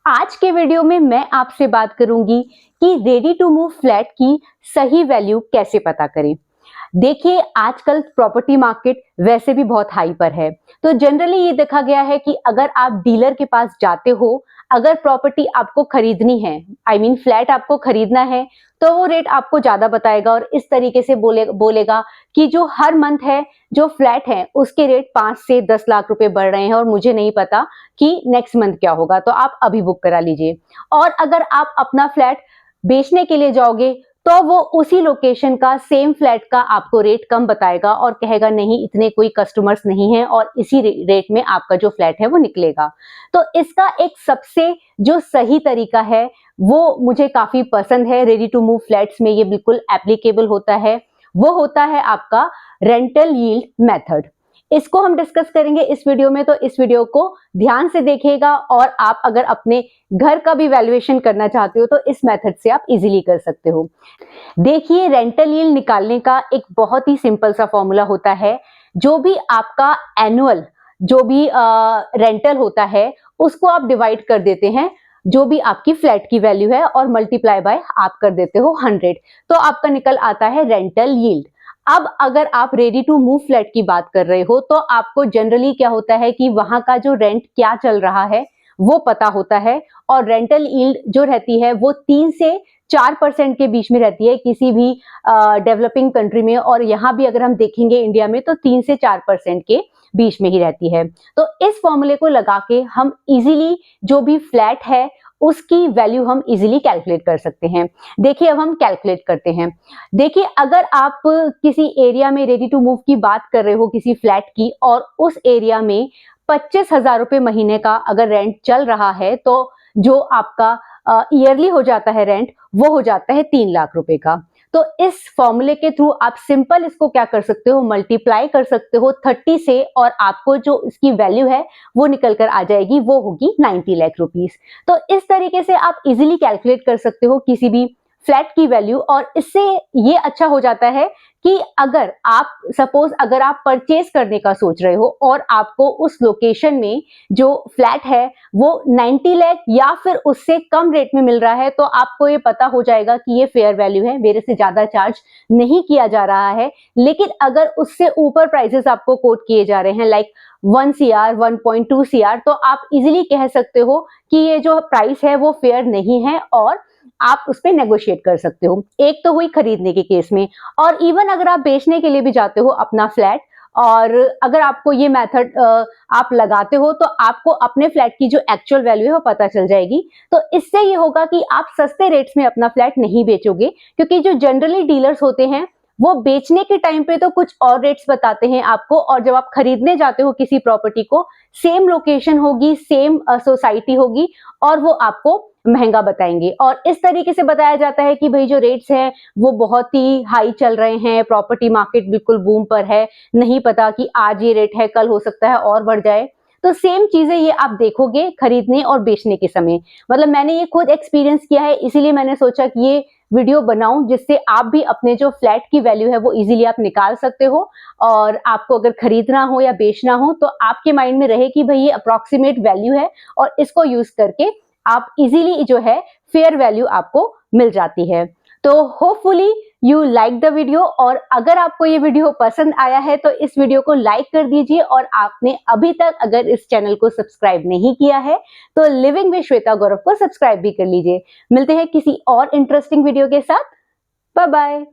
आज के वीडियो में मैं आपसे बात करूंगी कि रेडी टू मूव फ्लैट की सही वैल्यू कैसे पता करें। देखिए, आजकल प्रॉपर्टी मार्केट वैसे भी बहुत हाई पर है, तो जनरली ये देखा गया है कि अगर आप डीलर के पास जाते हो, अगर प्रॉपर्टी आपको खरीदनी है, आई मीन फ्लैट आपको खरीदना है, तो वो रेट आपको ज्यादा बताएगा और इस तरीके से बोलेगा कि जो हर मंथ है, जो फ्लैट है, उसके रेट 5 से 10 लाख रुपए बढ़ रहे हैं और मुझे नहीं पता कि नेक्स्ट मंथ क्या होगा, तो आप अभी बुक करा लीजिए। और अगर आप अपना फ्लैट बेचने के लिए जाओगे, तो वो उसी लोकेशन का सेम फ्लैट का आपको रेट कम बताएगा और कहेगा नहीं, इतने कोई कस्टमर्स नहीं है और इसी रेट में आपका जो फ्लैट है वो निकलेगा। तो इसका एक सबसे जो सही तरीका है वो मुझे काफी पसंद है, रेडी टू मूव फ्लैट्स में ये बिल्कुल एप्लीकेबल होता है। वो होता है आपका रेंटल यील्ड मेथड। इसको हम डिस्कस करेंगे इस वीडियो में, तो इस वीडियो को ध्यान से देखिएगा और आप अगर अपने घर का भी वैल्यूएशन करना चाहते हो तो इस मेथड से आप इजीली कर सकते हो। देखिए, रेंटल यील्ड निकालने का एक बहुत ही सिंपल सा फॉर्मूला होता है। जो भी आपका एनुअल जो भी रेंटल होता है उसको आप डिवाइड कर देते हैं जो भी आपकी फ्लैट की वैल्यू है और मल्टीप्लाई बाय आप कर देते हो 100, तो आपका निकल आता है रेंटल यील्ड। अब अगर आप रेडी टू मूव फ्लैट की बात कर रहे हो तो आपको जनरली क्या होता है कि वहां का जो रेंट क्या चल रहा है वो पता होता है और रेंटल यील्ड जो रहती है वो 3 से 4% के बीच में रहती है किसी भी डेवलपिंग कंट्री में, और यहाँ भी अगर हम देखेंगे इंडिया में तो 3 से 4% के बीच में ही रहती है। तो इस फॉर्मूले को लगा के हम इजीली जो भी फ्लैट है उसकी वैल्यू हम इजीली कैलकुलेट कर सकते हैं। देखिए, अब हम कैलकुलेट करते हैं। देखिए, अगर आप किसी एरिया में रेडी टू मूव की बात कर रहे हो किसी फ्लैट की और उस एरिया में 25,000 रुपए महीने का अगर रेंट चल रहा है, तो जो आपका ईयरली हो जाता है रेंट वो हो जाता है 3 लाख रुपए का। तो इस फॉर्मूले के थ्रू आप सिंपल इसको क्या कर सकते हो, मल्टीप्लाई कर सकते हो 30 से और आपको जो इसकी वैल्यू है वो निकल कर आ जाएगी, वो होगी 90 लाख रुपीस। तो इस तरीके से आप इजीली कैलकुलेट कर सकते हो किसी भी फ्लैट की वैल्यू, और इससे ये अच्छा हो जाता है कि अगर आप सपोज अगर आप परचेज करने का सोच रहे हो और आपको उस लोकेशन में जो फ्लैट है वो 90 लाख या फिर उससे कम रेट में मिल रहा है, तो आपको ये पता हो जाएगा कि ये फेयर वैल्यू है, मेरे से ज्यादा चार्ज नहीं किया जा रहा है। लेकिन अगर उससे ऊपर प्राइसेस आपको कोट किए जा रहे हैं लाइक 1 CR 1.2 CR, तो आप इजीली कह सकते हो कि ये जो प्राइस है वो फेयर नहीं है और आप उस पर नेगोशिएट कर सकते हो। एक तो हुई खरीदने के केस में, और इवन अगर आप बेचने के लिए भी जाते हो अपना फ्लैट और अगर आपको ये मेथड आप लगाते हो तो आपको अपने फ्लैट की जो एक्चुअल वैल्यू है वो पता चल जाएगी। तो इससे ये होगा कि आप सस्ते रेट्स में अपना फ्लैट नहीं बेचोगे, क्योंकि जो जनरली डीलर्स होते हैं वो बेचने के टाइम पे तो कुछ और रेट्स बताते हैं आपको, और जब आप खरीदने जाते हो किसी प्रॉपर्टी को, सेम लोकेशन होगी, सेम सोसाइटी होगी और वो आपको महंगा बताएंगे। और इस तरीके से बताया जाता है कि भाई जो रेट्स हैं वो बहुत ही हाई चल रहे हैं, प्रॉपर्टी मार्केट बिल्कुल बूम पर है, नहीं पता कि आज ये रेट है कल हो सकता है और बढ़ जाए। तो सेम चीजें ये आप देखोगे खरीदने और बेचने के समय। मतलब मैंने ये खुद एक्सपीरियंस किया है, इसीलिए मैंने सोचा कि ये वीडियो बनाऊं जिससे आप भी अपने जो फ्लैट की वैल्यू है वो इजीली आप निकाल सकते हो, और आपको अगर खरीदना हो या बेचना हो तो आपके माइंड में रहे कि भाई ये अप्रोक्सीमेट वैल्यू है और इसको यूज करके आप इजीली जो है फेयर वैल्यू आपको मिल जाती है। तो hopefully you like the video, और अगर आपको ये वीडियो पसंद आया है तो इस वीडियो को लाइक कर दीजिए, और आपने अभी तक अगर इस चैनल को सब्सक्राइब नहीं किया है तो लिविंग विद श्वेता गौरव को सब्सक्राइब भी कर लीजिए। मिलते हैं किसी और इंटरेस्टिंग वीडियो के साथ। Bye bye.